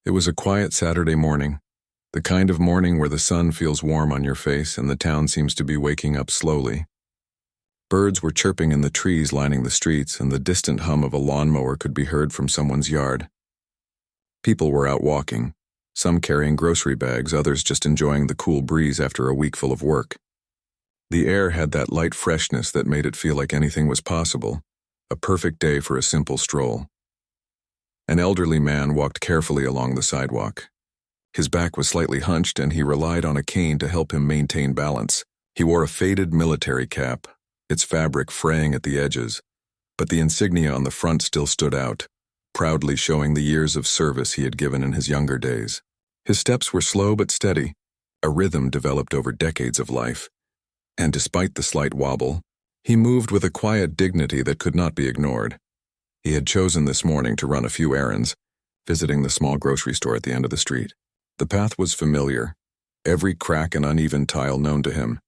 It was a quiet Saturday morning, the kind of morning where the sun feels warm on your face and the town seems to be waking up slowly. Birds were chirping in the trees lining the streets, and the distant hum of a lawnmower could be heard from someone's yard. People were out walking, some carrying grocery bags, others just enjoying the cool breeze after a week full of work. The air had that light freshness that made it feel like anything was possible, a perfect day for a simple stroll. An elderly man walked carefully along the sidewalk. His back was slightly hunched and he relied on a cane to help him maintain balance. He wore a faded military cap, its fabric fraying at the edges, but the insignia on the front still stood out, proudly showing the years of service he had given in his younger days. His steps were slow but steady, a rhythm developed over decades of life, and despite the slight wobble, he moved with a quiet dignity that could not be ignored. He had chosen this morning to run a few errands, visiting the small grocery store at the end of the street. The path was familiar, every crack and uneven tile known to him.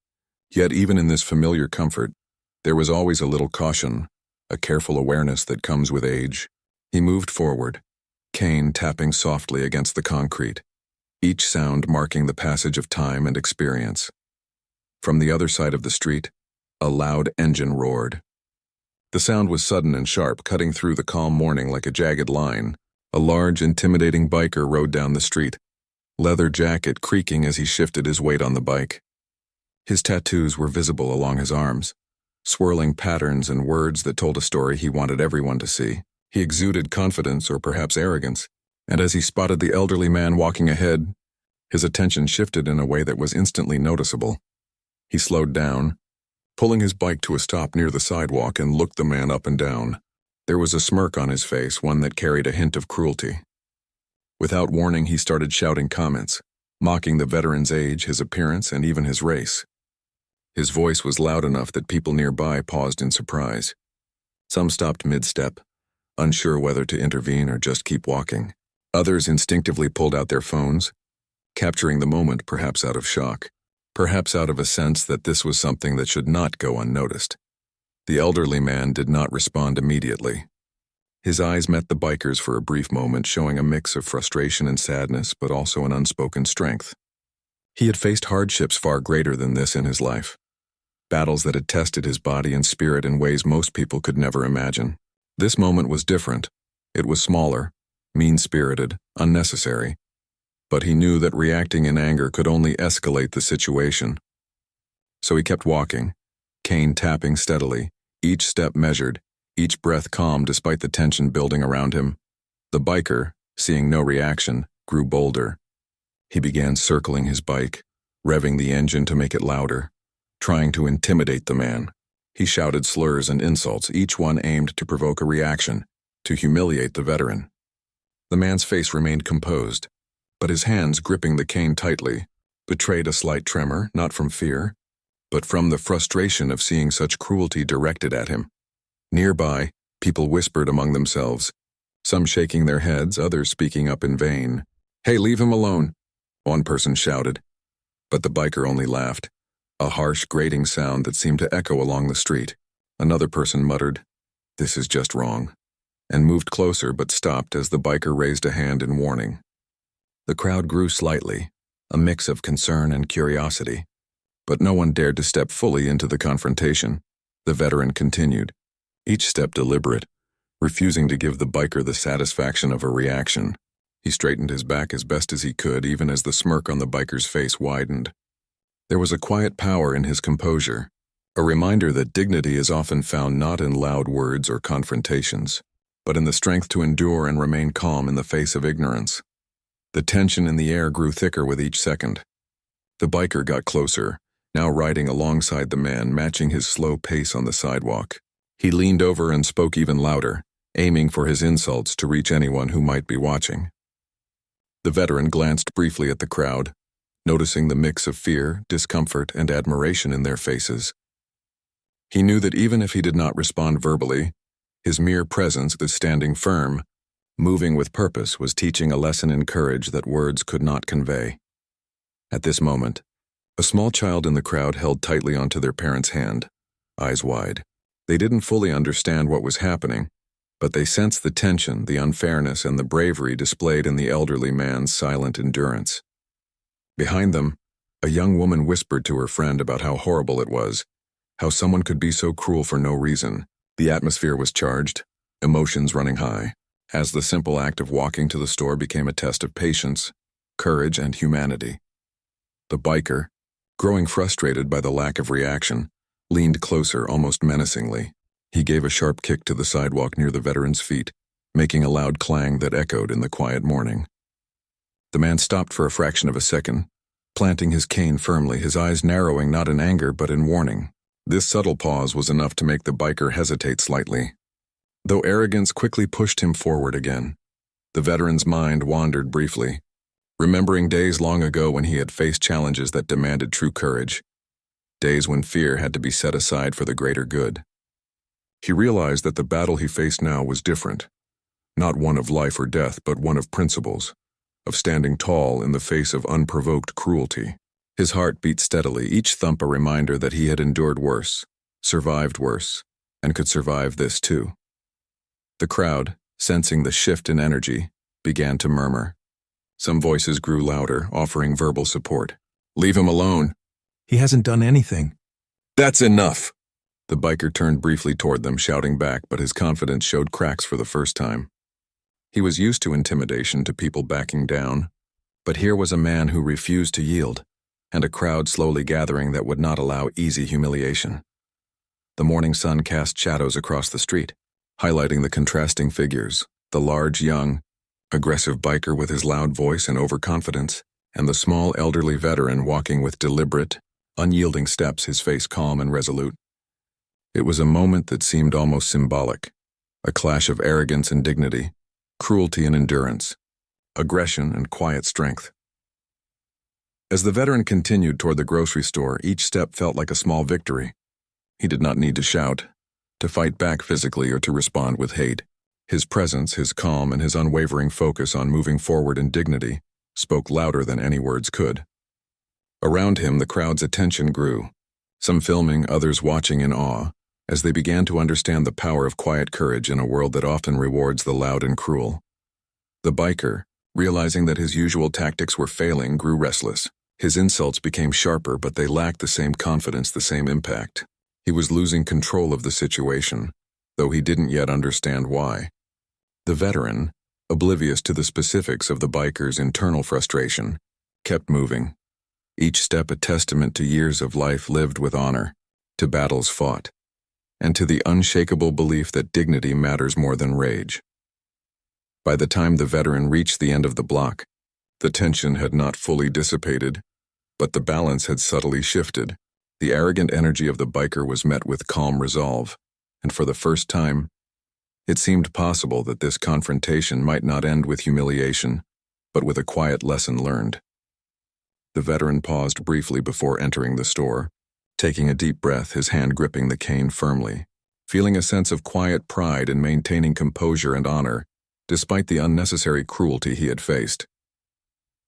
Yet even in this familiar comfort, there was always a little caution, a careful awareness that comes with age. He moved forward, cane tapping softly against the concrete, each sound marking the passage of time and experience. From the other side of the street, a loud engine roared. The sound was sudden and sharp, cutting through the calm morning like a jagged line. A large, intimidating biker rode down the street, leather jacket creaking as he shifted his weight on the bike. His tattoos were visible along his arms, swirling patterns and words that told a story he wanted everyone to see. He exuded confidence or perhaps arrogance, and as he spotted the elderly man walking ahead, his attention shifted in a way that was instantly noticeable. He slowed down, pulling his bike to a stop near the sidewalk, and looked the man up and down. There was a smirk on his face, one that carried a hint of cruelty. Without warning, he started shouting comments, mocking the veteran's age, his appearance, and even his race. His voice was loud enough that people nearby paused in surprise. Some stopped mid-step, unsure whether to intervene or just keep walking. Others instinctively pulled out their phones, capturing the moment, perhaps out of shock, perhaps out of a sense that this was something that should not go unnoticed. The elderly man did not respond immediately. His eyes met the biker's for a brief moment, showing a mix of frustration and sadness, but also an unspoken strength. He had faced hardships far greater than this in his life, battles that had tested his body and spirit in ways most people could never imagine. This moment was different. It was smaller, mean-spirited, unnecessary, but he knew that reacting in anger could only escalate the situation. So he kept walking, cane tapping steadily, each step measured, each breath calm despite the tension building around him. The biker, seeing no reaction, grew bolder. He began circling his bike, revving the engine to make it louder, trying to intimidate the man. He shouted slurs and insults, each one aimed to provoke a reaction, to humiliate the veteran. The man's face remained composed, but his hands, gripping the cane tightly, betrayed a slight tremor, not from fear, but from the frustration of seeing such cruelty directed at him. Nearby, people whispered among themselves, some shaking their heads, others speaking up in vain. "Hey, leave him alone," one person shouted, but the biker only laughed, a harsh, grating sound that seemed to echo along the street. Another person muttered, "This is just wrong," and moved closer but stopped as the biker raised a hand in warning. The crowd grew slightly, a mix of concern and curiosity, but no one dared to step fully into the confrontation. The veteran continued, each step deliberate, refusing to give the biker the satisfaction of a reaction. He straightened his back as best as he could, even as the smirk on the biker's face widened. There was a quiet power in his composure, a reminder that dignity is often found not in loud words or confrontations, but in the strength to endure and remain calm in the face of ignorance. The tension in the air grew thicker with each second. The biker got closer, now riding alongside the man, matching his slow pace on the sidewalk. He leaned over and spoke even louder, aiming for his insults to reach anyone who might be watching. The veteran glanced briefly at the crowd, noticing the mix of fear, discomfort, and admiration in their faces. He knew that even if he did not respond verbally, his mere presence, the standing firm, moving with purpose, was teaching a lesson in courage that words could not convey. At this moment, a small child in the crowd held tightly onto their parent's hand, eyes wide. They didn't fully understand what was happening, but they sensed the tension, the unfairness, and the bravery displayed in the elderly man's silent endurance. Behind them, a young woman whispered to her friend about how horrible it was, how someone could be so cruel for no reason. The atmosphere was charged, emotions running high, as the simple act of walking to the store became a test of patience, courage, and humanity. The biker, growing frustrated by the lack of reaction, leaned closer, almost menacingly. He gave a sharp kick to the sidewalk near the veteran's feet, making a loud clang that echoed in the quiet morning. The man stopped for a fraction of a second, planting his cane firmly, his eyes narrowing not in anger but in warning. This subtle pause was enough to make the biker hesitate slightly. Though arrogance quickly pushed him forward again, the veteran's mind wandered briefly, remembering days long ago when he had faced challenges that demanded true courage, days when fear had to be set aside for the greater good. He realized that the battle he faced now was different, not one of life or death, but one of principles, of standing tall in the face of unprovoked cruelty. His heart beat steadily, each thump a reminder that he had endured worse, survived worse, and could survive this too. The crowd, sensing the shift in energy, began to murmur. Some voices grew louder, offering verbal support. "Leave him alone. He hasn't done anything." "That's enough." The biker turned briefly toward them, shouting back, but his confidence showed cracks for the first time. He was used to intimidation, to people backing down, but here was a man who refused to yield, and a crowd slowly gathering that would not allow easy humiliation. The morning sun cast shadows across the street, highlighting the contrasting figures, the large, young, aggressive biker with his loud voice and overconfidence, and the small, elderly veteran walking with deliberate, unyielding steps, his face calm and resolute. It was a moment that seemed almost symbolic, a clash of arrogance and dignity, cruelty and endurance, aggression and quiet strength. As the veteran continued toward the grocery store, each step felt like a small victory. He did not need to shout, to fight back physically, or to respond with hate. His presence, his calm, and his unwavering focus on moving forward in dignity spoke louder than any words could. Around him, the crowd's attention grew, some filming, others watching in awe, as they began to understand the power of quiet courage in a world that often rewards the loud and cruel. The biker, realizing that his usual tactics were failing, grew restless. His insults became sharper, but they lacked the same confidence, the same impact. He was losing control of the situation, though he didn't yet understand why. The veteran, oblivious to the specifics of the biker's internal frustration, kept moving, each step a testament to years of life lived with honor, to battles fought, and to the unshakable belief that dignity matters more than rage. By the time the veteran reached the end of the block, the tension had not fully dissipated, but the balance had subtly shifted. The arrogant energy of the biker was met with calm resolve, and for the first time, it seemed possible that this confrontation might not end with humiliation, but with a quiet lesson learned. The veteran paused briefly before entering the store, taking a deep breath, his hand gripping the cane firmly, feeling a sense of quiet pride in maintaining composure and honor, despite the unnecessary cruelty he had faced.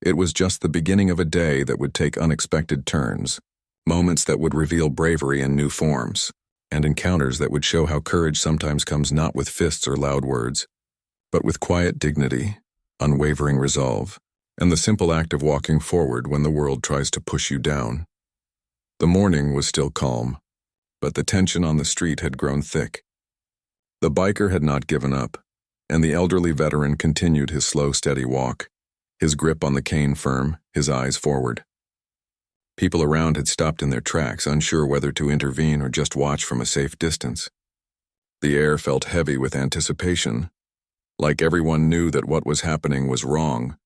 It was just the beginning of a day that would take unexpected turns, moments that would reveal bravery in new forms, and encounters that would show how courage sometimes comes not with fists or loud words, but with quiet dignity, unwavering resolve, and the simple act of walking forward when the world tries to push you down. The morning was still calm, but the tension on the street had grown thick. The biker had not given up, and the elderly veteran continued his slow, steady walk, his grip on the cane firm, his eyes forward. People around had stopped in their tracks, unsure whether to intervene or just watch from a safe distance. The air felt heavy with anticipation, like everyone knew that what was happening was wrong,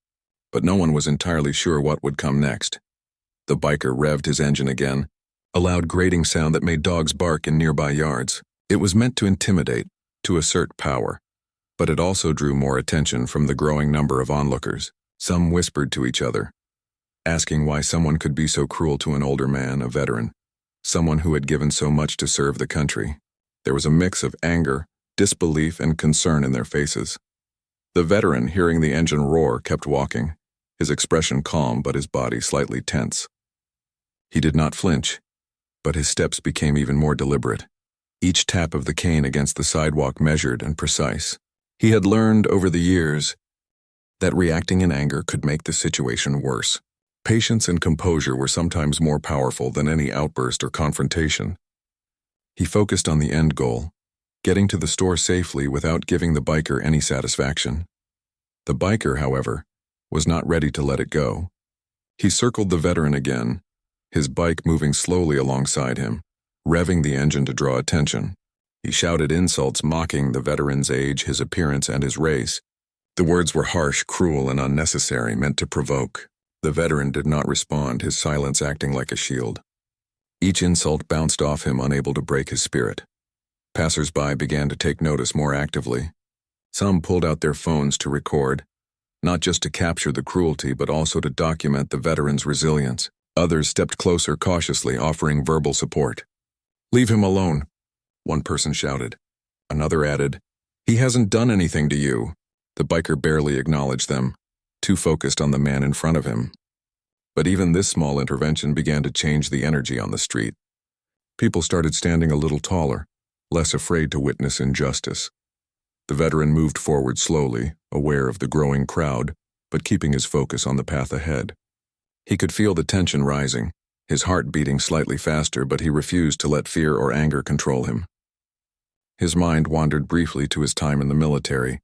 but no one was entirely sure what would come next. The biker revved his engine again, a loud grating sound that made dogs bark in nearby yards. It was meant to intimidate, to assert power, but it also drew more attention from the growing number of onlookers. Some whispered to each other, asking why someone could be so cruel to an older man, a veteran, someone who had given so much to serve the country. There was a mix of anger, disbelief, and concern in their faces. The veteran, hearing the engine roar, kept walking, his expression calm but his body slightly tense. He did not flinch, but his steps became even more deliberate, each tap of the cane against the sidewalk measured and precise. He had learned over the years that reacting in anger could make the situation worse. Patience and composure were sometimes more powerful than any outburst or confrontation. He focused on the end goal, getting to the store safely without giving the biker any satisfaction. The biker, however, was not ready to let it go. He circled the veteran again, his bike moving slowly alongside him, revving the engine to draw attention. He shouted insults mocking the veteran's age, his appearance, and his race. The words were harsh, cruel, and unnecessary, meant to provoke. The veteran did not respond, his silence acting like a shield. Each insult bounced off him, unable to break his spirit. Passers-by began to take notice more actively. Some pulled out their phones to record, not just to capture the cruelty but also to document the veteran's resilience. Others stepped closer cautiously, offering verbal support. "Leave him alone," one person shouted. Another added, "He hasn't done anything to you." The biker barely acknowledged them, too focused on the man in front of him. But even this small intervention began to change the energy on the street. People started standing a little taller, less afraid to witness injustice. The veteran moved forward slowly, aware of the growing crowd, but keeping his focus on the path ahead. He could feel the tension rising, his heart beating slightly faster, but he refused to let fear or anger control him. His mind wandered briefly to his time in the military,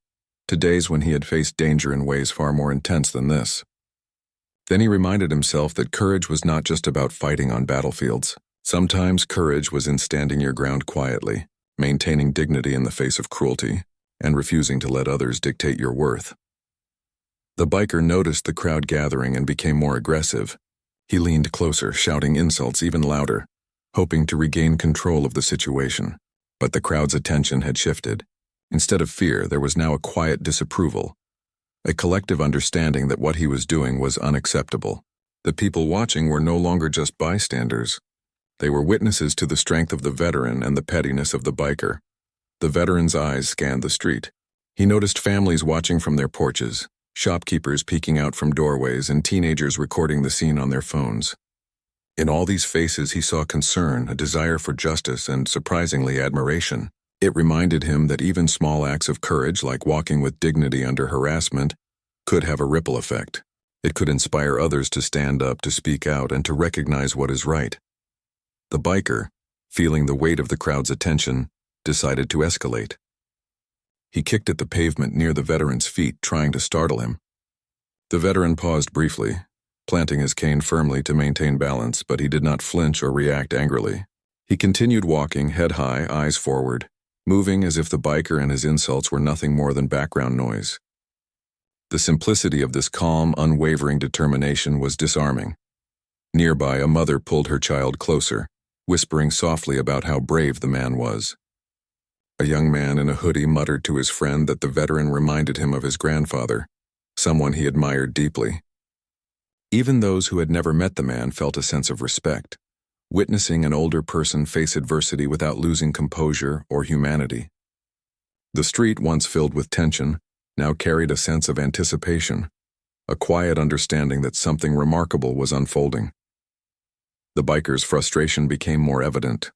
to days when he had faced danger in ways far more intense than this. Then he reminded himself that courage was not just about fighting on battlefields. Sometimes courage was in standing your ground quietly, maintaining dignity in the face of cruelty, and refusing to let others dictate your worth. The biker noticed the crowd gathering and became more aggressive. He leaned closer, shouting insults even louder, hoping to regain control of the situation. But the crowd's attention had shifted. Instead of fear, there was now a quiet disapproval, a collective understanding that what he was doing was unacceptable. The people watching were no longer just bystanders. They were witnesses to the strength of the veteran and the pettiness of the biker. The veteran's eyes scanned the street. He noticed families watching from their porches, shopkeepers peeking out from doorways, and teenagers recording the scene on their phones. In all these faces he saw concern, a desire for justice, and surprisingly admiration. It reminded him that even small acts of courage, like walking with dignity under harassment, could have a ripple effect. It could inspire others to stand up, to speak out, and to recognize what is right. The biker, feeling the weight of the crowd's attention, decided to escalate. He kicked at the pavement near the veteran's feet, trying to startle him. The veteran paused briefly, planting his cane firmly to maintain balance, but he did not flinch or react angrily. He continued walking, head high, eyes forward, moving as if the biker and his insults were nothing more than background noise. The simplicity of this calm, unwavering determination was disarming. Nearby, a mother pulled her child closer, whispering softly about how brave the man was. A young man in a hoodie muttered to his friend that the veteran reminded him of his grandfather, someone he admired deeply. Even those who had never met the man felt a sense of respect, witnessing an older person face adversity without losing composure or humanity. The street, once filled with tension, now carried a sense of anticipation, a quiet understanding that something remarkable was unfolding. The biker's frustration became more evident.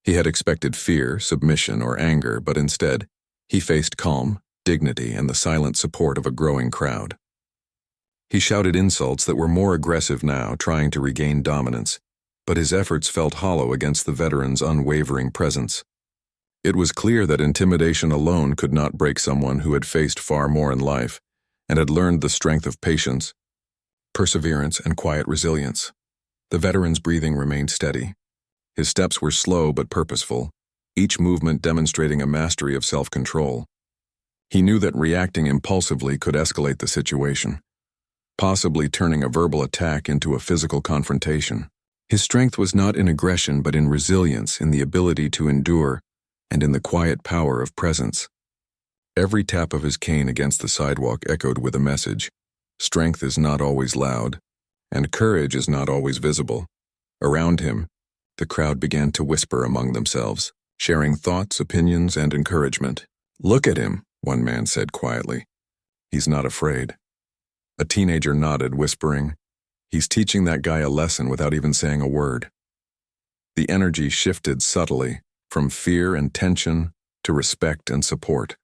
He had expected fear, submission, or anger, but instead, he faced calm, dignity, and the silent support of a growing crowd. He shouted insults that were more aggressive now, trying to regain dominance, but his efforts felt hollow against the veteran's unwavering presence. It was clear that intimidation alone could not break someone who had faced far more in life and had learned the strength of patience, perseverance, and quiet resilience. The veteran's breathing remained steady. His steps were slow but purposeful, each movement demonstrating a mastery of self-control. He knew that reacting impulsively could escalate the situation, possibly turning a verbal attack into a physical confrontation. His strength was not in aggression but in resilience, in the ability to endure, and in the quiet power of presence. Every tap of his cane against the sidewalk echoed with a message. Strength is not always loud, and courage is not always visible. Around him, the crowd began to whisper among themselves, sharing thoughts, opinions, and encouragement. "Look at him," one man said quietly. "He's not afraid." A teenager nodded, whispering, "He's teaching that guy a lesson without even saying a word." The energy shifted subtly, from fear and tension to respect and support.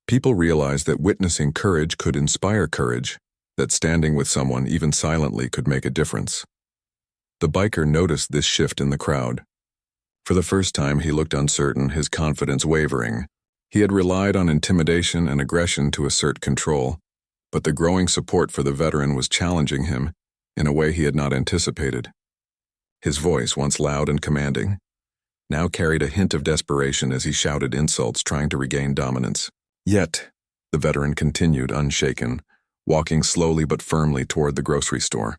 People realized that witnessing courage could inspire courage, that standing with someone, even silently, could make a difference. The biker noticed this shift in the crowd. For the first time, he looked uncertain, his confidence wavering. He had relied on intimidation and aggression to assert control, but the growing support for the veteran was challenging him in a way he had not anticipated. His voice, once loud and commanding, now carried a hint of desperation as he shouted insults, trying to regain dominance. Yet, the veteran continued unshaken, walking slowly but firmly toward the grocery store.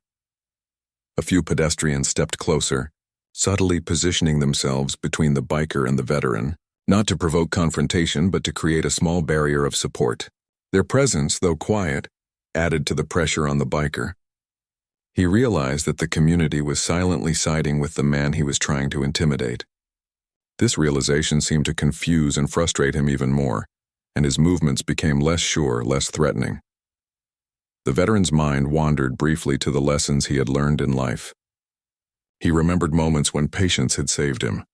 A few pedestrians stepped closer, subtly positioning themselves between the biker and the veteran, not to provoke confrontation but to create a small barrier of support. Their presence, though quiet, added to the pressure on the biker. He realized that the community was silently siding with the man he was trying to intimidate. This realization seemed to confuse and frustrate him even more, and his movements became less sure, less threatening. The veteran's mind wandered briefly to the lessons he had learned in life. He remembered moments when patience had saved him,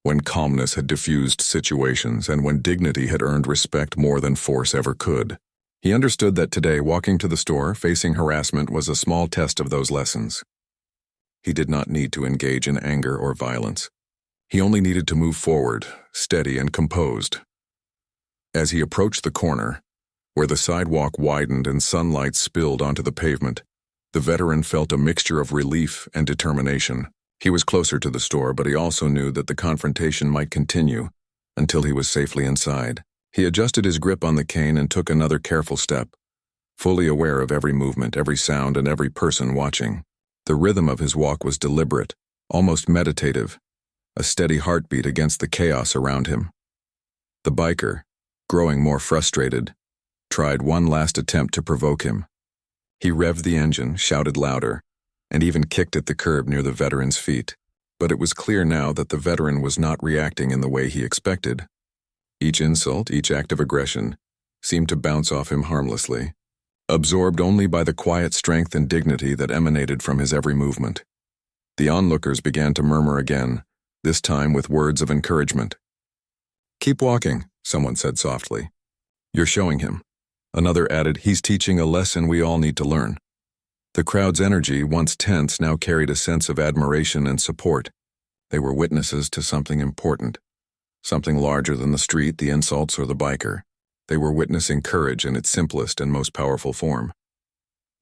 when calmness had diffused situations, and when dignity had earned respect more than force ever could. He understood that today, walking to the store, facing harassment, was a small test of those lessons. He did not need to engage in anger or violence. He only needed to move forward, steady and composed. As he approached the corner, where the sidewalk widened and sunlight spilled onto the pavement, the veteran felt a mixture of relief and determination. He was closer to the store, but he also knew that the confrontation might continue until he was safely inside. He adjusted his grip on the cane and took another careful step, fully aware of every movement, every sound, and every person watching. The rhythm of his walk was deliberate, almost meditative, a steady heartbeat against the chaos around him. The biker, growing more frustrated, tried one last attempt to provoke him. He revved the engine, shouted louder, and even kicked at the curb near the veteran's feet. But it was clear now that the veteran was not reacting in the way he expected. Each insult, each act of aggression, seemed to bounce off him harmlessly, absorbed only by the quiet strength and dignity that emanated from his every movement. The onlookers began to murmur again, this time with words of encouragement. "Keep walking," someone said softly. "You're showing him." Another added, "He's teaching a lesson we all need to learn." The crowd's energy, once tense, now carried a sense of admiration and support. They were witnesses to something important, something larger than the street, the insults, or the biker. They were witnessing courage in its simplest and most powerful form.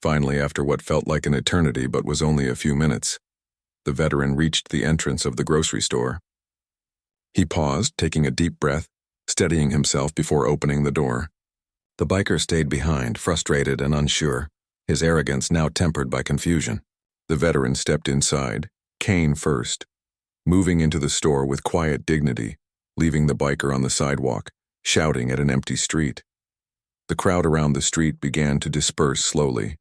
Finally, after what felt like an eternity but was only a few minutes, the veteran reached the entrance of the grocery store. He paused, taking a deep breath, steadying himself before opening the door. The biker stayed behind, frustrated and unsure, his arrogance now tempered by confusion. The veteran stepped inside, cane first, moving into the store with quiet dignity, leaving the biker on the sidewalk, shouting at an empty street. The crowd around the street began to disperse slowly.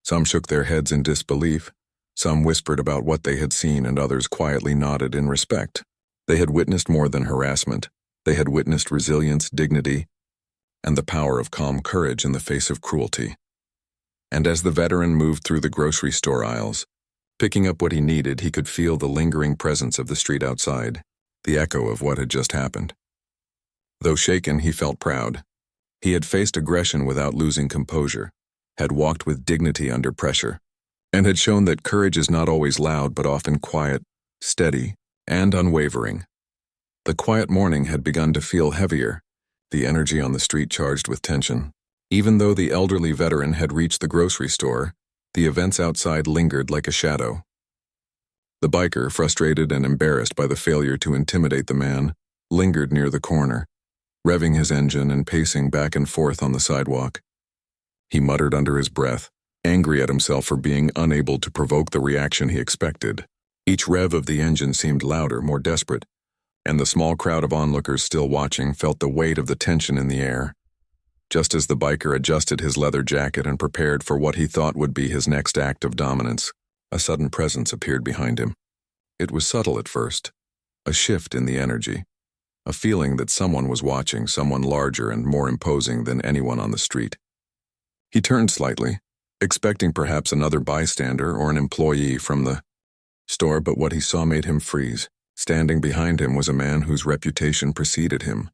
Some shook their heads in disbelief, some whispered about what they had seen, and others quietly nodded in respect. They had witnessed more than harassment. They had witnessed resilience, dignity, and the power of calm courage in the face of cruelty. And as the veteran moved through the grocery store aisles, picking up what he needed, he could feel the lingering presence of the street outside, the echo of what had just happened. Though shaken, he felt proud. He had faced aggression without losing composure, had walked with dignity under pressure, and had shown that courage is not always loud but often quiet, steady, and unwavering. The quiet morning had begun to feel heavier, the energy on the street charged with tension. Even though the elderly veteran had reached the grocery store, the events outside lingered like a shadow. The biker, frustrated and embarrassed by the failure to intimidate the man, lingered near the corner, revving his engine and pacing back and forth on the sidewalk. He muttered under his breath, angry at himself for being unable to provoke the reaction he expected. Each rev of the engine seemed louder, more desperate, and the small crowd of onlookers still watching felt the weight of the tension in the air. Just as the biker adjusted his leather jacket and prepared for what he thought would be his next act of dominance, a sudden presence appeared behind him. It was subtle at first, a shift in the energy, a feeling that someone was watching, someone larger and more imposing than anyone on the street. He turned slightly, expecting perhaps another bystander or an employee from the store, but what he saw made him freeze. Standing behind him was a man whose reputation preceded him,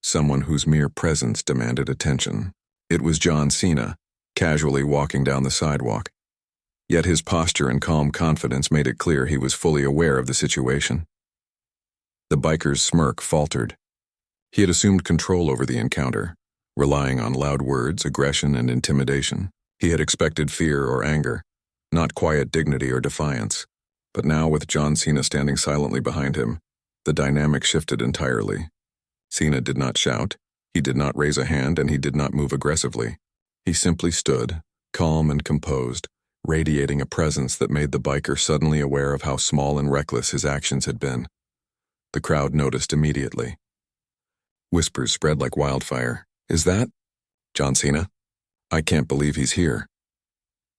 someone whose mere presence demanded attention. It was John Cena, casually walking down the sidewalk. Yet his posture and calm confidence made it clear he was fully aware of the situation. The biker's smirk faltered. He had assumed control over the encounter, relying on loud words, aggression, and intimidation. He had expected fear or anger, not quiet dignity or defiance. But now, with John Cena standing silently behind him, the dynamic shifted entirely. Cena did not shout, he did not raise a hand, and he did not move aggressively. He simply stood, calm and composed, radiating a presence that made the biker suddenly aware of how small and reckless his actions had been. The crowd noticed immediately. Whispers spread like wildfire. "Is that John Cena? I can't believe he's here."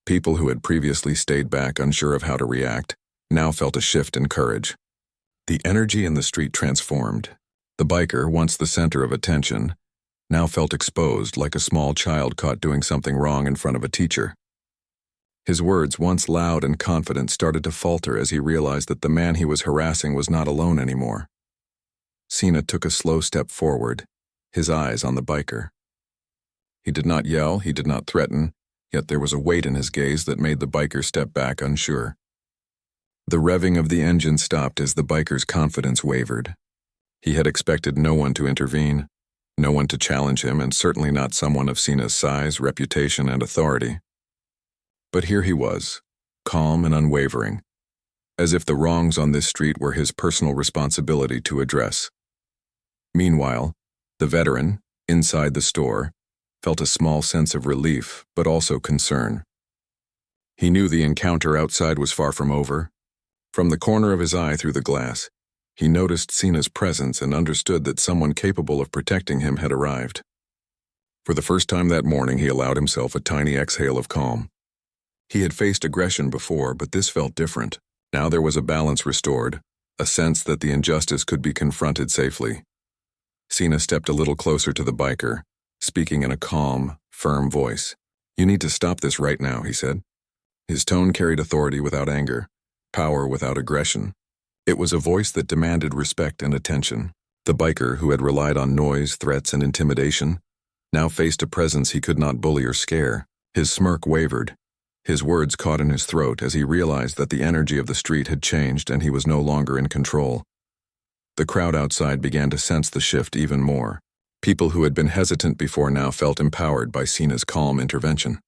People who had previously stayed back, unsure of how to react, now felt a shift in courage. The energy in the street transformed. The biker, once the center of attention, now felt exposed like a small child caught doing something wrong in front of a teacher. His words, once loud and confident, started to falter as he realized that the man he was harassing was not alone anymore. Cena took a slow step forward, his eyes on the biker. He did not yell, he did not threaten, yet there was a weight in his gaze that made the biker step back unsure. The revving of the engine stopped as the biker's confidence wavered. He had expected no one to intervene, no one to challenge him, and certainly not someone of Cena's size, reputation, and authority. But here he was, calm and unwavering, as if the wrongs on this street were his personal responsibility to address. Meanwhile, the veteran, inside the store, felt a small sense of relief, but also concern. He knew the encounter outside was far from over. From the corner of his eye through the glass, he noticed Cena's presence and understood that someone capable of protecting him had arrived. For the first time that morning, he allowed himself a tiny exhale of calm. He had faced aggression before, but this felt different. Now there was a balance restored, a sense that the injustice could be confronted safely. Cena stepped a little closer to the biker, speaking in a calm, firm voice. "You need to stop this right now," he said. His tone carried authority without anger, power without aggression. It was a voice that demanded respect and attention. The biker, who had relied on noise, threats, and intimidation, now faced a presence he could not bully or scare. His smirk wavered. His words caught in his throat as he realized that the energy of the street had changed and he was no longer in control. The crowd outside began to sense the shift even more. People who had been hesitant before now felt empowered by Cena's calm intervention.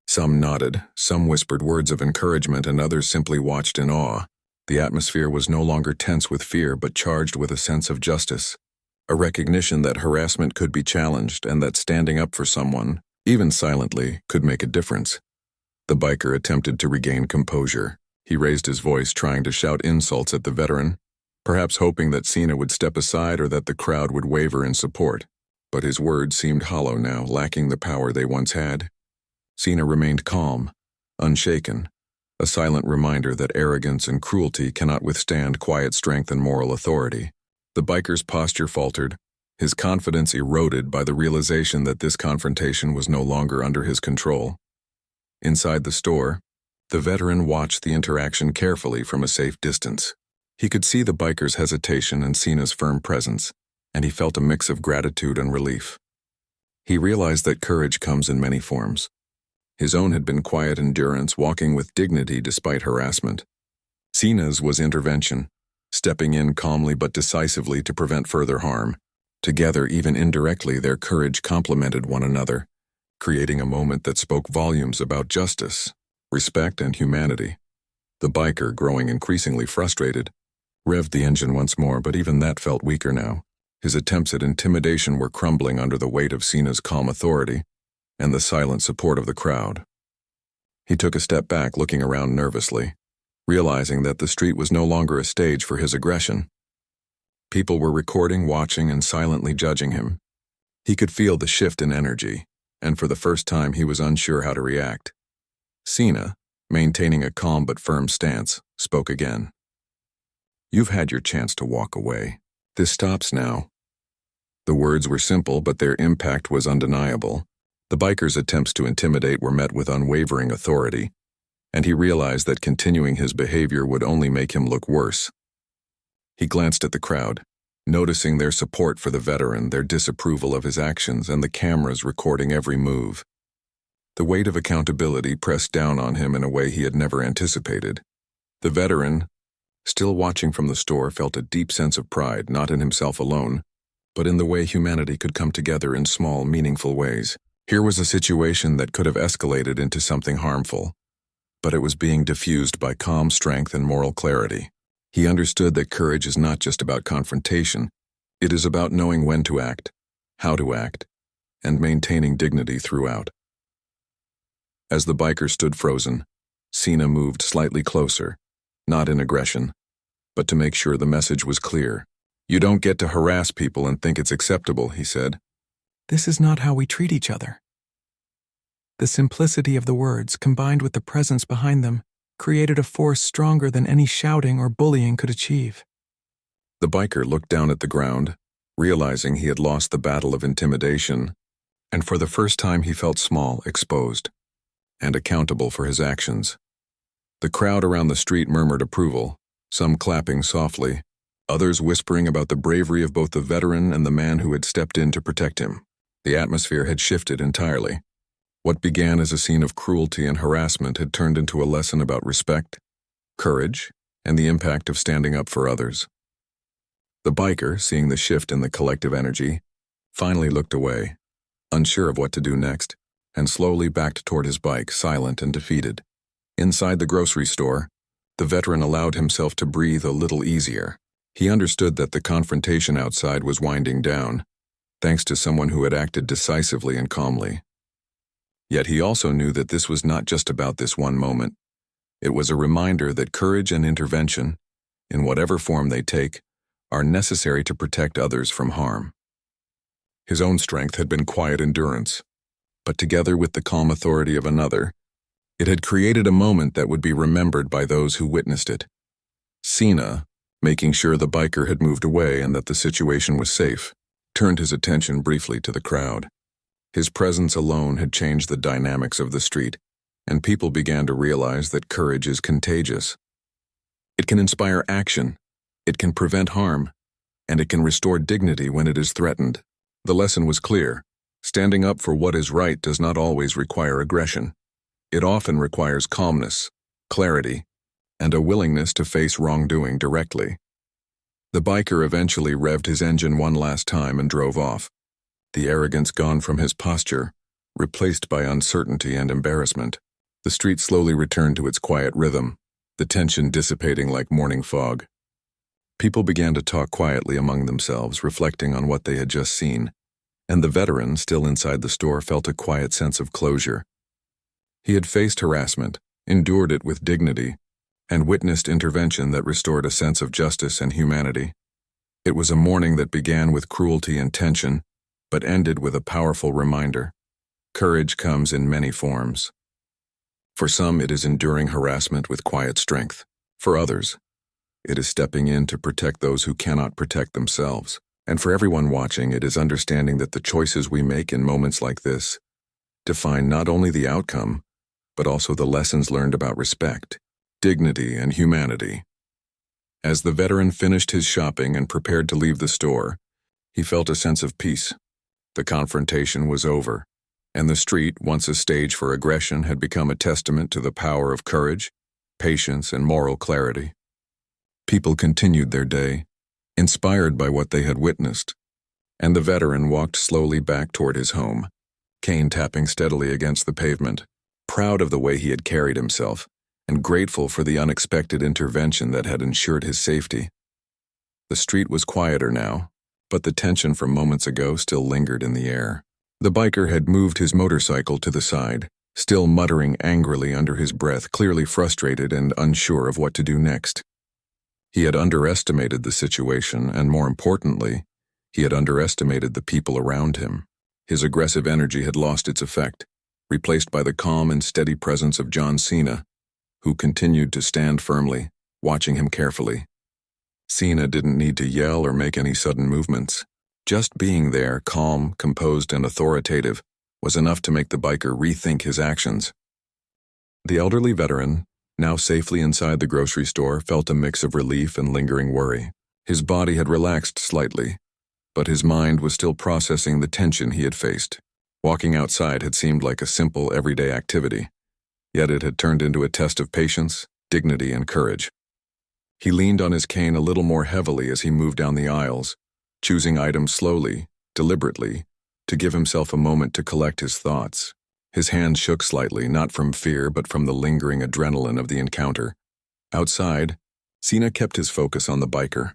Some nodded, some whispered words of encouragement, and others simply watched in awe. The atmosphere was no longer tense with fear, but charged with a sense of justice, a recognition that harassment could be challenged and that standing up for someone, even silently, could make a difference. The biker attempted to regain composure. He raised his voice, trying to shout insults at the veteran, perhaps hoping that Cena would step aside or that the crowd would waver in support. But his words seemed hollow now, lacking the power they once had. Cena remained calm, unshaken, a silent reminder that arrogance and cruelty cannot withstand quiet strength and moral authority. The biker's posture faltered, his confidence eroded by the realization that this confrontation was no longer under his control. Inside the store, the veteran watched the interaction carefully from a safe distance. He could see the biker's hesitation and Cena's firm presence, and he felt a mix of gratitude and relief. He realized that courage comes in many forms. His own had been quiet endurance, walking with dignity despite harassment. Cena's was intervention, stepping in calmly but decisively to prevent further harm. Together, even indirectly, their courage complemented one another, creating a moment that spoke volumes about justice, respect, and humanity. The biker, growing increasingly frustrated, revved the engine once more, but even that felt weaker now. His attempts at intimidation were crumbling under the weight of Cena's calm authority and the silent support of the crowd. He took a step back, looking around nervously, realizing that the street was no longer a stage for his aggression. People were recording, watching, and silently judging him. He could feel the shift in energy, and for the first time he was unsure how to react. Cena, maintaining a calm but firm stance, spoke again. "You've had your chance to walk away. This stops now." The words were simple, but their impact was undeniable. The biker's attempts to intimidate were met with unwavering authority, and he realized that continuing his behavior would only make him look worse. He glanced at the crowd, noticing their support for the veteran, their disapproval of his actions, and the cameras recording every move. The weight of accountability pressed down on him in a way he had never anticipated. The veteran, still watching from the store, felt a deep sense of pride, not in himself alone, but in the way humanity could come together in small, meaningful ways. Here was a situation that could have escalated into something harmful, but it was being diffused by calm strength and moral clarity. He understood that courage is not just about confrontation. It is about knowing when to act, how to act, and maintaining dignity throughout. As the biker stood frozen, Cena moved slightly closer, not in aggression, but to make sure the message was clear. "You don't get to harass people and think it's acceptable," he said. "This is not how we treat each other." The simplicity of the words, combined with the presence behind them, created a force stronger than any shouting or bullying could achieve. The biker looked down at the ground, realizing he had lost the battle of intimidation, and for the first time he felt small, exposed, and accountable for his actions. The crowd around the street murmured approval, some clapping softly, others whispering about the bravery of both the veteran and the man who had stepped in to protect him. The atmosphere had shifted entirely. What began as a scene of cruelty and harassment had turned into a lesson about respect, courage, and the impact of standing up for others. The biker, seeing the shift in the collective energy, finally looked away, unsure of what to do next, and slowly backed toward his bike, silent and defeated. Inside the grocery store, the veteran allowed himself to breathe a little easier. He understood that the confrontation outside was winding down, thanks to someone who had acted decisively and calmly. Yet he also knew that this was not just about this one moment. It was a reminder that courage and intervention, in whatever form they take, are necessary to protect others from harm. His own strength had been quiet endurance, but together with the calm authority of another, it had created a moment that would be remembered by those who witnessed it. Cena, making sure the biker had moved away and that the situation was safe, turned his attention briefly to the crowd. His presence alone had changed the dynamics of the street, and people began to realize that courage is contagious. It can inspire action, it can prevent harm, and it can restore dignity when it is threatened. The lesson was clear. Standing up for what is right does not always require aggression. It often requires calmness, clarity, and a willingness to face wrongdoing directly. The biker eventually revved his engine one last time and drove off, the arrogance gone from his posture, replaced by uncertainty and embarrassment. The street slowly returned to its quiet rhythm, the tension dissipating like morning fog. People began to talk quietly among themselves, reflecting on what they had just seen, and the veteran, still inside the store, felt a quiet sense of closure. He had faced harassment, endured it with dignity, and witnessed intervention that restored a sense of justice and humanity. It was a morning that began with cruelty and tension, but ended with a powerful reminder. Courage comes in many forms. For some, it is enduring harassment with quiet strength. For others, it is stepping in to protect those who cannot protect themselves. And for everyone watching, it is understanding that the choices we make in moments like this define not only the outcome, but also the lessons learned about respect, dignity, and humanity. As the veteran finished his shopping and prepared to leave the store, he felt a sense of peace. The confrontation was over, and the street, once a stage for aggression, had become a testament to the power of courage, patience, and moral clarity. People continued their day, inspired by what they had witnessed, and the veteran walked slowly back toward his home, cane tapping steadily against the pavement, proud of the way he had carried himself, and grateful for the unexpected intervention that had ensured his safety. The street was quieter now, but the tension from moments ago still lingered in the air. The biker had moved his motorcycle to the side, still muttering angrily under his breath, clearly frustrated and unsure of what to do next. He had underestimated the situation, and more importantly, he had underestimated the people around him. His aggressive energy had lost its effect, replaced by the calm and steady presence of John Cena, who continued to stand firmly, watching him carefully. Cena didn't need to yell or make any sudden movements. Just being there, calm, composed, and authoritative, was enough to make the biker rethink his actions. The elderly veteran, now safely inside the grocery store, felt a mix of relief and lingering worry. His body had relaxed slightly, but his mind was still processing the tension he had faced. Walking outside had seemed like a simple, everyday activity, yet it had turned into a test of patience, dignity, and courage. He leaned on his cane a little more heavily as he moved down the aisles, choosing items slowly, deliberately, to give himself a moment to collect his thoughts. His hand shook slightly, not from fear but from the lingering adrenaline of the encounter. Outside, Cena kept his focus on the biker,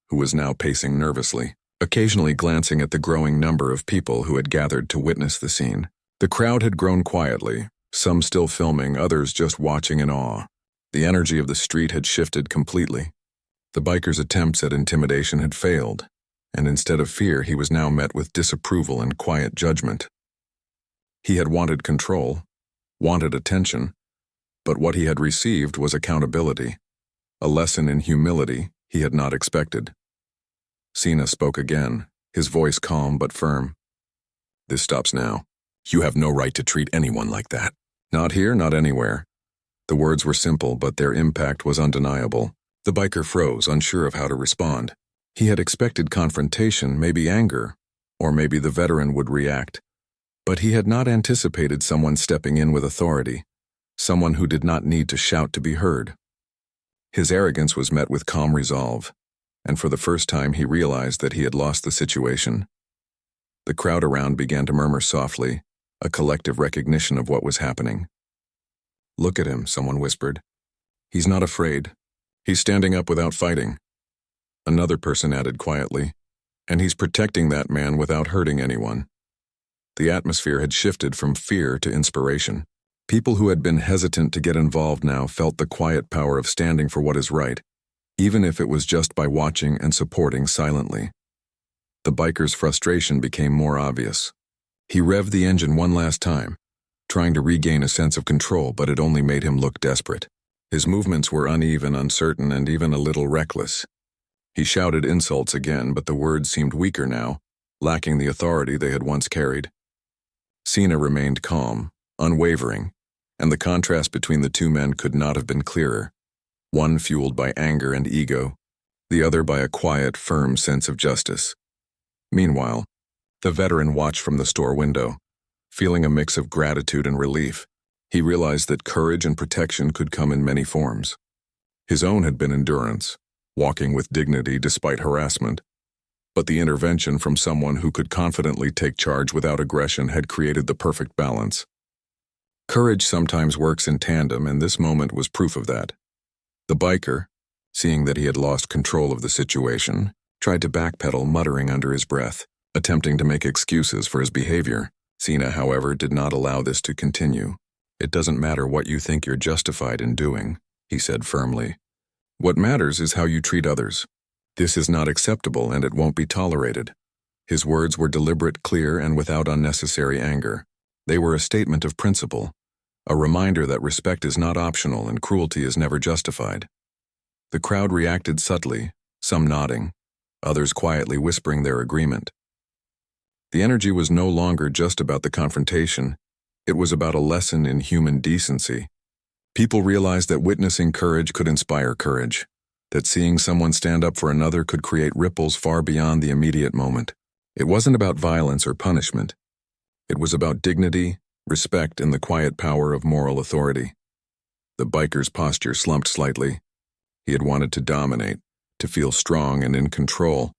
who was now pacing nervously, occasionally glancing at the growing number of people who had gathered to witness the scene. The crowd had grown quietly, some still filming, others just watching in awe. The energy of the street had shifted completely. The biker's attempts at intimidation had failed, and instead of fear, he was now met with disapproval and quiet judgment. He had wanted control, wanted attention, but what he had received was accountability, a lesson in humility he had not expected. Cena spoke again, his voice calm but firm. "This stops now. You have no right to treat anyone like that. Not here, not anywhere." The words were simple, but their impact was undeniable. The biker froze, unsure of how to respond. He had expected confrontation, maybe anger, or maybe the veteran would react. But he had not anticipated someone stepping in with authority, someone who did not need to shout to be heard. His arrogance was met with calm resolve, and for the first time he realized that he had lost the situation. The crowd around began to murmur softly, a collective recognition of what was happening. "Look at him," someone whispered. "He's not afraid. He's standing up without fighting." Another person added quietly, "And he's protecting that man without hurting anyone." The atmosphere had shifted from fear to inspiration. People who had been hesitant to get involved now felt the quiet power of standing for what is right, even if it was just by watching and supporting silently. The biker's frustration became more obvious. He revved the engine one last time, trying to regain a sense of control, but it only made him look desperate. His movements were uneven, uncertain, and even a little reckless. He shouted insults again, but the words seemed weaker now, lacking the authority they had once carried. Cena remained calm, unwavering, and the contrast between the two men could not have been clearer. One fueled by anger and ego, the other by a quiet, firm sense of justice. Meanwhile, the veteran watched from the store window, feeling a mix of gratitude and relief. He realized that courage and protection could come in many forms. His own had been endurance, walking with dignity despite harassment. But the intervention from someone who could confidently take charge without aggression had created the perfect balance. Courage sometimes works in tandem, and this moment was proof of that. The biker, seeing that he had lost control of the situation, tried to backpedal, muttering under his breath, attempting to make excuses for his behavior. Cena, however, did not allow this to continue. "It doesn't matter what you think you're justified in doing," he said firmly. "What matters is how you treat others. This is not acceptable, and it won't be tolerated." His words were deliberate, clear, and without unnecessary anger. They were a statement of principle, a reminder that respect is not optional and cruelty is never justified. The crowd reacted subtly, some nodding, others quietly whispering their agreement. The energy was no longer just about the confrontation, it was about a lesson in human decency. People realized that witnessing courage could inspire courage, that seeing someone stand up for another could create ripples far beyond the immediate moment. It wasn't about violence or punishment. It was about dignity, respect, and the quiet power of moral authority. The biker's posture slumped slightly. He had wanted to dominate, to feel strong and in control,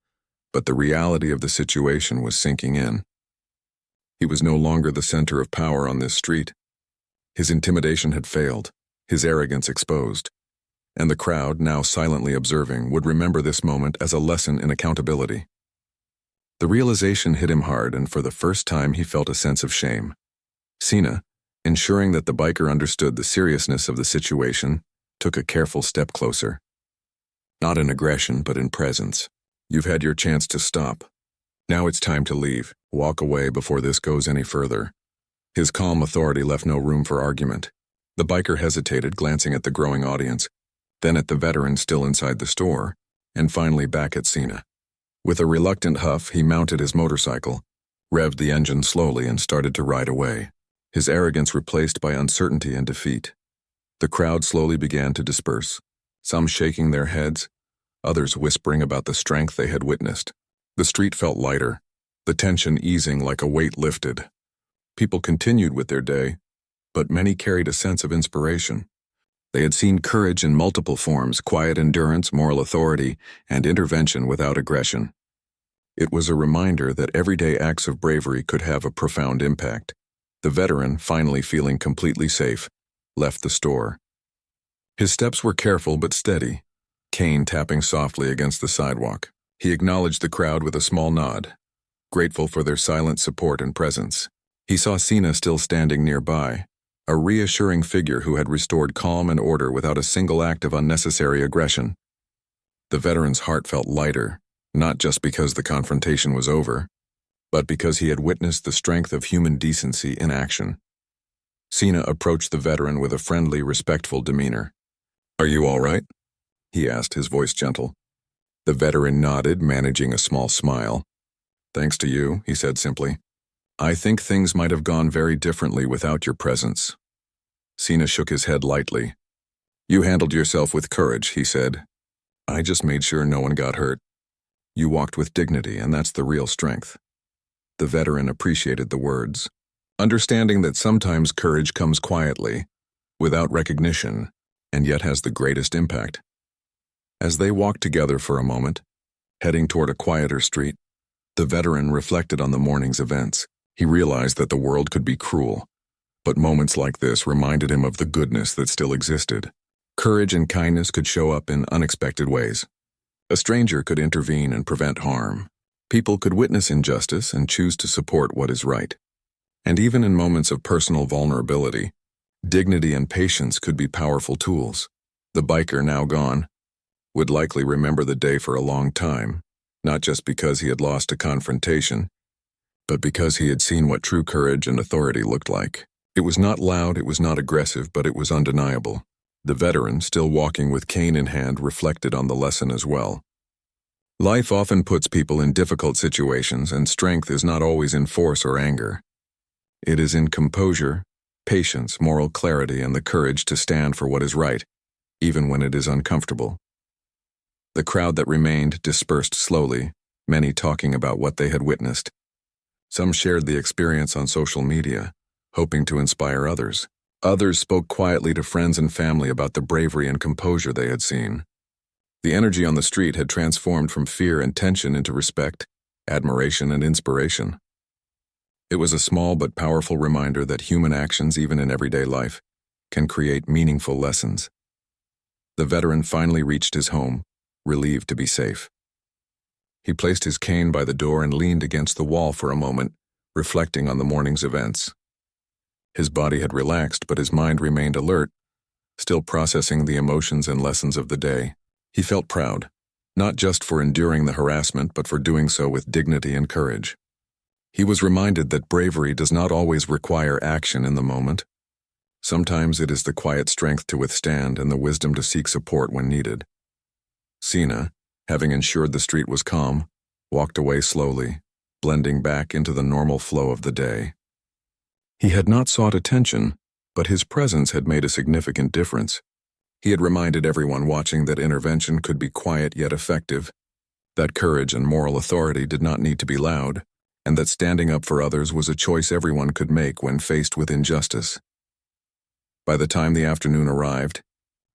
but the reality of the situation was sinking in. He was no longer the center of power on this street. His intimidation had failed, his arrogance exposed. And the crowd, now silently observing, would remember this moment as a lesson in accountability. The realization hit him hard, and for the first time he felt a sense of shame. Cena, ensuring that the biker understood the seriousness of the situation, took a careful step closer. Not in aggression, but in presence. "You've had your chance to stop. Now it's time to leave. Walk away before this goes any further." His calm authority left no room for argument. The biker hesitated, glancing at the growing audience, then at the veteran still inside the store, and finally back at Cena. With a reluctant huff, he mounted his motorcycle, revved the engine slowly, and started to ride away, his arrogance replaced by uncertainty and defeat. The crowd slowly began to disperse, some shaking their heads, others whispering about the strength they had witnessed. The street felt lighter, the tension easing like a weight lifted. People continued with their day, but many carried a sense of inspiration. They had seen courage in multiple forms: quiet endurance, moral authority, and intervention without aggression. It was a reminder that everyday acts of bravery could have a profound impact. The veteran, finally feeling completely safe, left the store. His steps were careful but steady, cane tapping softly against the sidewalk. He acknowledged the crowd with a small nod, grateful for their silent support and presence. He saw Cena still standing nearby, a reassuring figure who had restored calm and order without a single act of unnecessary aggression. The veteran's heart felt lighter, not just because the confrontation was over, but because he had witnessed the strength of human decency in action. Cena approached the veteran with a friendly, respectful demeanor. "Are you all right?" he asked, his voice gentle. The veteran nodded, managing a small smile. "Thanks to you," he said simply. "I think things might have gone very differently without your presence." Cena shook his head lightly. "You handled yourself with courage," he said. "I just made sure no one got hurt. You walked with dignity, and that's the real strength." The veteran appreciated the words, understanding that sometimes courage comes quietly, without recognition, and yet has the greatest impact. As they walked together for a moment, heading toward a quieter street, the veteran reflected on the morning's events. He realized that the world could be cruel, but moments like this reminded him of the goodness that still existed. Courage and kindness could show up in unexpected ways. A stranger could intervene and prevent harm. People could witness injustice and choose to support what is right. And even in moments of personal vulnerability, dignity and patience could be powerful tools. The biker, now gone, would likely remember the day for a long time, not just because he had lost a confrontation, but because he had seen what true courage and authority looked like. It was not loud, it was not aggressive, but it was undeniable. The veteran, still walking with cane in hand, reflected on the lesson as well. Life often puts people in difficult situations, and strength is not always in force or anger. It is in composure, patience, moral clarity, and the courage to stand for what is right, even when it is uncomfortable. The crowd that remained dispersed slowly, many talking about what they had witnessed. Some shared the experience on social media, hoping to inspire others. Others spoke quietly to friends and family about the bravery and composure they had seen. The energy on the street had transformed from fear and tension into respect, admiration, and inspiration. It was a small but powerful reminder that human actions, even in everyday life, can create meaningful lessons. The veteran finally reached his home, relieved to be safe. He placed his cane by the door and leaned against the wall for a moment, reflecting on the morning's events. His body had relaxed, but his mind remained alert, still processing the emotions and lessons of the day. He felt proud, not just for enduring the harassment, but for doing so with dignity and courage. He was reminded that bravery does not always require action in the moment. Sometimes it is the quiet strength to withstand and the wisdom to seek support when needed. Cena, having ensured the street was calm, walked away slowly, blending back into the normal flow of the day. He had not sought attention, but his presence had made a significant difference. He had reminded everyone watching that intervention could be quiet yet effective, that courage and moral authority did not need to be loud, and that standing up for others was a choice everyone could make when faced with injustice. By the time the afternoon arrived,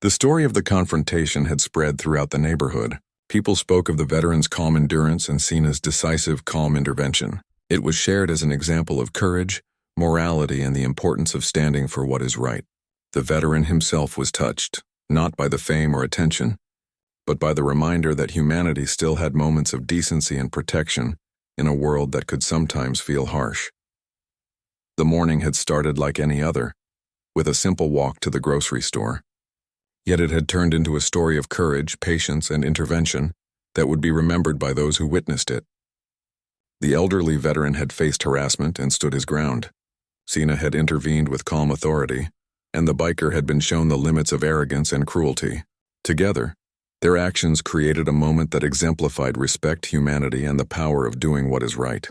the story of the confrontation had spread throughout the neighborhood. People spoke of the veteran's calm endurance and Cena's decisive, calm intervention. It was shared as an example of courage, morality, and the importance of standing for what is right. The veteran himself was touched, not by the fame or attention, but by the reminder that humanity still had moments of decency and protection in a world that could sometimes feel harsh. The morning had started like any other, with a simple walk to the grocery store. Yet it had turned into a story of courage, patience, and intervention that would be remembered by those who witnessed it. The elderly veteran had faced harassment and stood his ground. Cena had intervened with calm authority, and the biker had been shown the limits of arrogance and cruelty. Together, their actions created a moment that exemplified respect, humanity, and the power of doing what is right.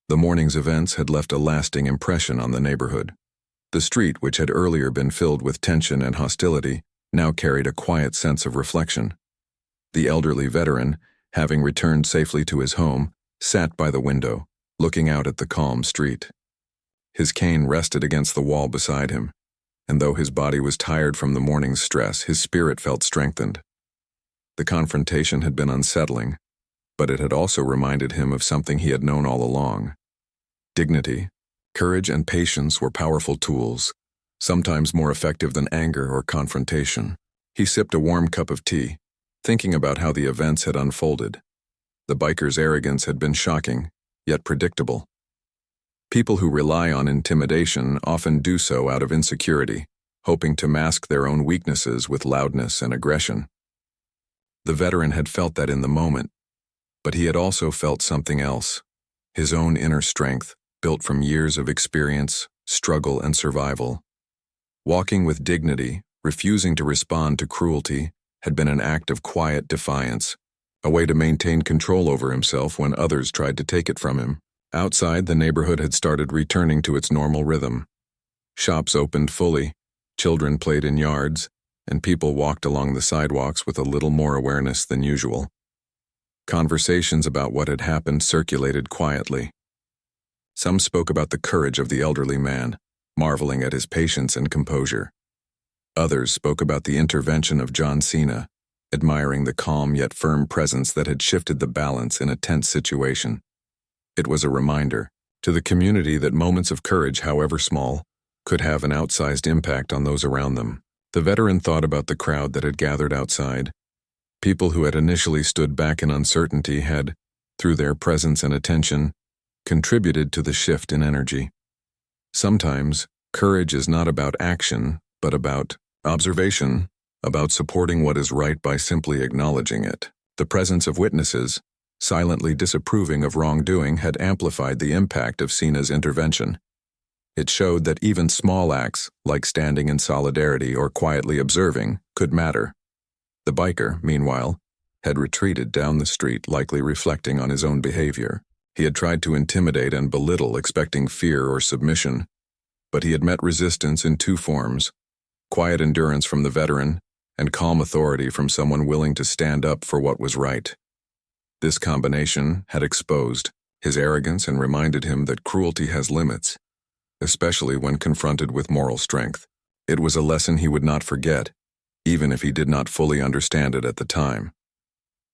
The morning's events had left a lasting impression on the neighborhood. The street, which had earlier been filled with tension and hostility, now carried a quiet sense of reflection. The elderly veteran, having returned safely to his home, sat by the window, looking out at the calm street. His cane rested against the wall beside him, and though his body was tired from the morning's stress, his spirit felt strengthened. The confrontation had been unsettling, but it had also reminded him of something he had known all along. Dignity, courage, and patience were powerful tools, sometimes more effective than anger or confrontation. He sipped a warm cup of tea, thinking about how the events had unfolded. The biker's arrogance had been shocking, yet predictable. People who rely on intimidation often do so out of insecurity, hoping to mask their own weaknesses with loudness and aggression. The veteran had felt that in the moment, but he had also felt something else, his own inner strength, built from years of experience, struggle, and survival. Walking with dignity, refusing to respond to cruelty, had been an act of quiet defiance, a way to maintain control over himself when others tried to take it from him. Outside, the neighborhood had started returning to its normal rhythm. Shops opened fully, children played in yards, and people walked along the sidewalks with a little more awareness than usual. Conversations about what had happened circulated quietly. Some spoke about the courage of the elderly man, marveling at his patience and composure. Others spoke about the intervention of John Cena, admiring the calm yet firm presence that had shifted the balance in a tense situation. It was a reminder to the community that moments of courage, however small, could have an outsized impact on those around them. The veteran thought about the crowd that had gathered outside. People who had initially stood back in uncertainty had, through their presence and attention, contributed to the shift in energy. Sometimes, courage is not about action, but about observation, about supporting what is right by simply acknowledging it. The presence of witnesses, silently disapproving of wrongdoing, had amplified the impact of Cena's intervention. It showed that even small acts, like standing in solidarity or quietly observing, could matter. The biker, meanwhile, had retreated down the street, likely reflecting on his own behavior. He had tried to intimidate and belittle, expecting fear or submission, but he had met resistance in two forms: quiet endurance from the veteran and calm authority from someone willing to stand up for what was right. This combination had exposed his arrogance and reminded him that cruelty has limits, especially when confronted with moral strength. It was a lesson he would not forget, even if he did not fully understand it at the time.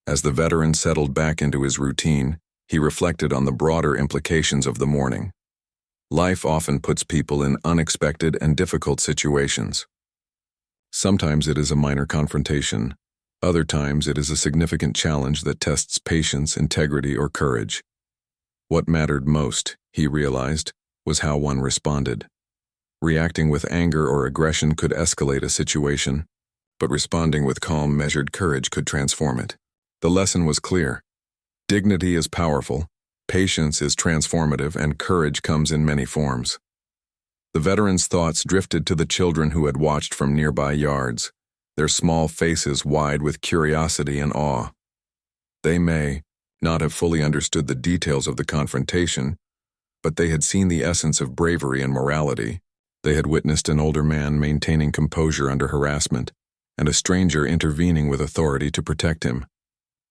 As the veteran settled back into his routine, he reflected on the broader implications of the morning. Life often puts people in unexpected and difficult situations. Sometimes it is a minor confrontation. Other times it is a significant challenge that tests patience, integrity, or courage. What mattered most, he realized, was how one responded. Reacting with anger or aggression could escalate a situation, but responding with calm, measured courage could transform it. The lesson was clear. Dignity is powerful, patience is transformative, and courage comes in many forms. The veteran's thoughts drifted to the children who had watched from nearby yards, their small faces wide with curiosity and awe. They may not have fully understood the details of the confrontation, but they had seen the essence of bravery and morality. They had witnessed an older man maintaining composure under harassment, and a stranger intervening with authority to protect him.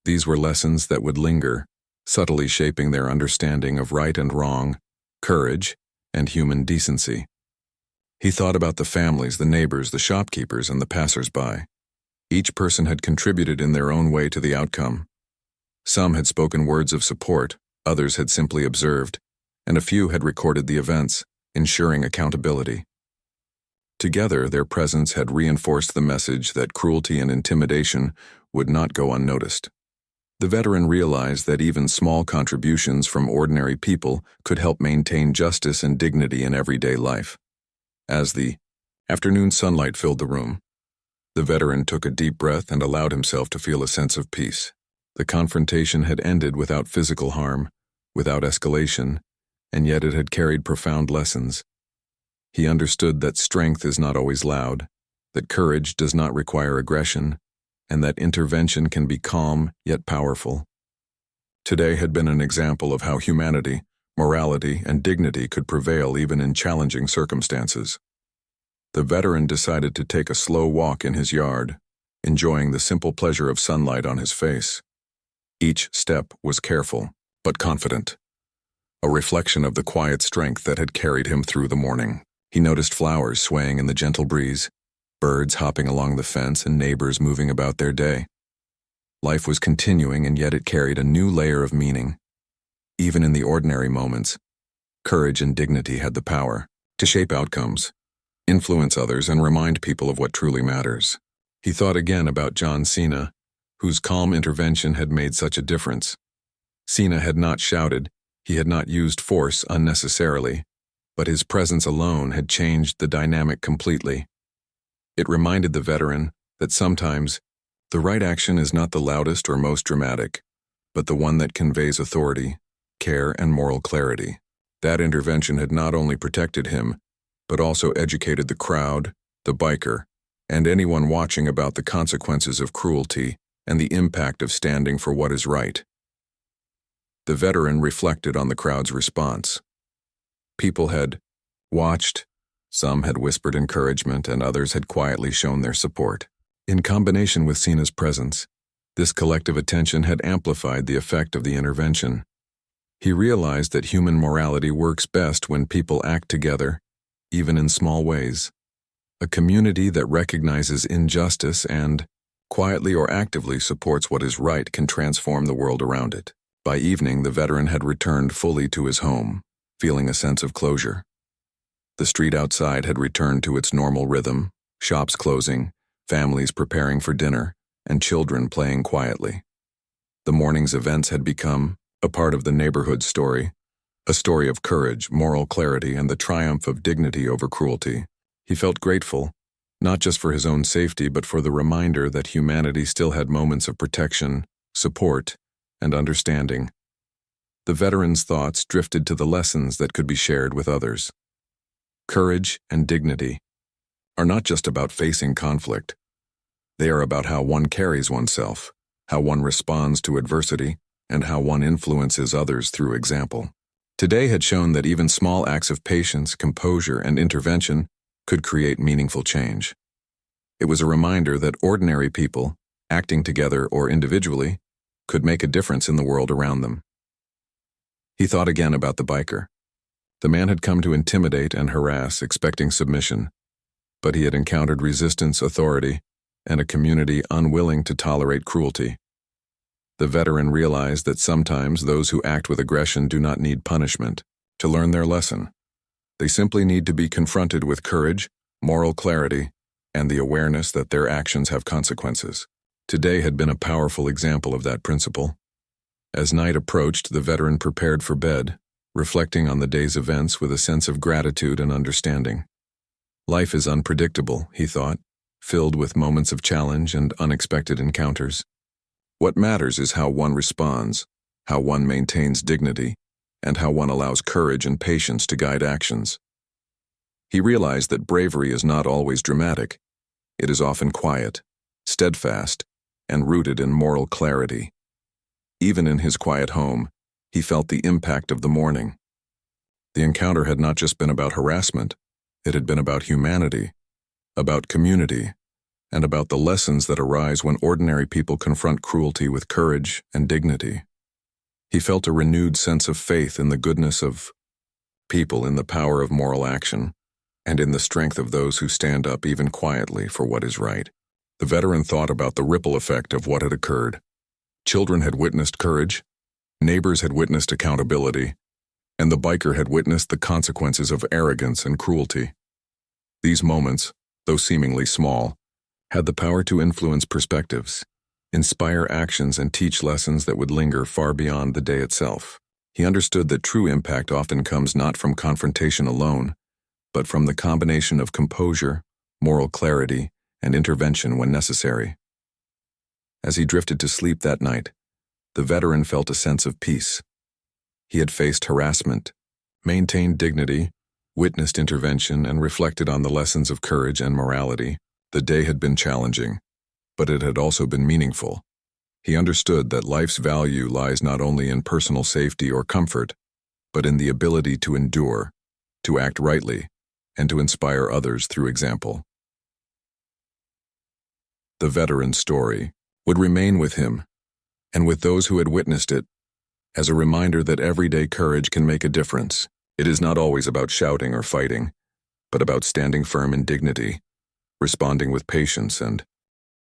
These were lessons that would linger, subtly shaping their understanding of right and wrong, courage, and human decency. He thought about the families, the neighbors, the shopkeepers, and the passers-by. Each person had contributed in their own way to the outcome. Some had spoken words of support, others had simply observed, and a few had recorded the events, ensuring accountability. Together, their presence had reinforced the message that cruelty and intimidation would not go unnoticed. The veteran realized that even small contributions from ordinary people could help maintain justice and dignity in everyday life. As the afternoon sunlight filled the room, the veteran took a deep breath and allowed himself to feel a sense of peace. The confrontation had ended without physical harm, without escalation, and yet it had carried profound lessons. He understood that strength is not always loud, that courage does not require aggression, and that intervention can be calm yet powerful. Today had been an example of how humanity, morality, and dignity could prevail even in challenging circumstances. The veteran decided to take a slow walk in his yard, enjoying the simple pleasure of sunlight on his face. Each step was careful, but confident, a reflection of the quiet strength that had carried him through the morning. He noticed flowers swaying in the gentle breeze, birds hopping along the fence, and neighbors moving about their day. Life was continuing, and yet it carried a new layer of meaning. Even in the ordinary moments, courage and dignity had the power to shape outcomes, influence others, and remind people of what truly matters. He thought again about John Cena, whose calm intervention had made such a difference. Cena had not shouted, he had not used force unnecessarily, but his presence alone had changed the dynamic completely. It reminded the veteran that sometimes the right action is not the loudest or most dramatic, but the one that conveys authority, care, and moral clarity. That intervention had not only protected him, but also educated the crowd, the biker, and anyone watching about the consequences of cruelty and the impact of standing for what is right. The veteran reflected on the crowd's response. People had watched, some had whispered encouragement, and others had quietly shown their support. In combination with Cena's presence, this collective attention had amplified the effect of the intervention. He realized that human morality works best when people act together, even in small ways. A community that recognizes injustice and, quietly or actively, supports what is right can transform the world around it. By evening, the veteran had returned fully to his home, feeling a sense of closure. The street outside had returned to its normal rhythm, shops closing, families preparing for dinner, and children playing quietly. The morning's events had become a part of the neighborhood's story, a story of courage, moral clarity, and the triumph of dignity over cruelty. He felt grateful, not just for his own safety, but for the reminder that humanity still had moments of protection, support, and understanding. The veteran's thoughts drifted to the lessons that could be shared with others. Courage and dignity are not just about facing conflict. They are about how one carries oneself, how one responds to adversity, and how one influences others through example. Today had shown that even small acts of patience, composure, and intervention could create meaningful change. It was a reminder that ordinary people, acting together or individually, could make a difference in the world around them. He thought again about the biker. The man had come to intimidate and harass, expecting submission, but he had encountered resistance, authority, and a community unwilling to tolerate cruelty. The veteran realized that sometimes those who act with aggression do not need punishment to learn their lesson. They simply need to be confronted with courage, moral clarity, and the awareness that their actions have consequences. Today had been a powerful example of that principle. As night approached, the veteran prepared for bed, reflecting on the day's events with a sense of gratitude and understanding. Life is unpredictable, he thought, filled with moments of challenge and unexpected encounters. What matters is how one responds, how one maintains dignity, and how one allows courage and patience to guide actions. He realized that bravery is not always dramatic. It is often quiet, steadfast, and rooted in moral clarity. Even in his quiet home, he felt the impact of the morning. The encounter had not just been about harassment, it had been about humanity, about community, and about the lessons that arise when ordinary people confront cruelty with courage and dignity. He felt a renewed sense of faith in the goodness of people, in the power of moral action, and in the strength of those who stand up even quietly for what is right. The veteran thought about the ripple effect of what had occurred. Children had witnessed courage, neighbors had witnessed accountability, and the biker had witnessed the consequences of arrogance and cruelty. These moments, though seemingly small, had the power to influence perspectives, inspire actions, and teach lessons that would linger far beyond the day itself. He understood that true impact often comes not from confrontation alone, but from the combination of composure, moral clarity, and intervention when necessary. As he drifted to sleep that night, the veteran felt a sense of peace. He had faced harassment, maintained dignity, witnessed intervention, and reflected on the lessons of courage and morality. The day had been challenging, but it had also been meaningful. He understood that life's value lies not only in personal safety or comfort, but in the ability to endure, to act rightly, and to inspire others through example. the veteran's story, would remain with him, and with those who had witnessed it, as a reminder that everyday courage can make a difference. It is not always about shouting or fighting, but about standing firm in dignity, responding with patience, and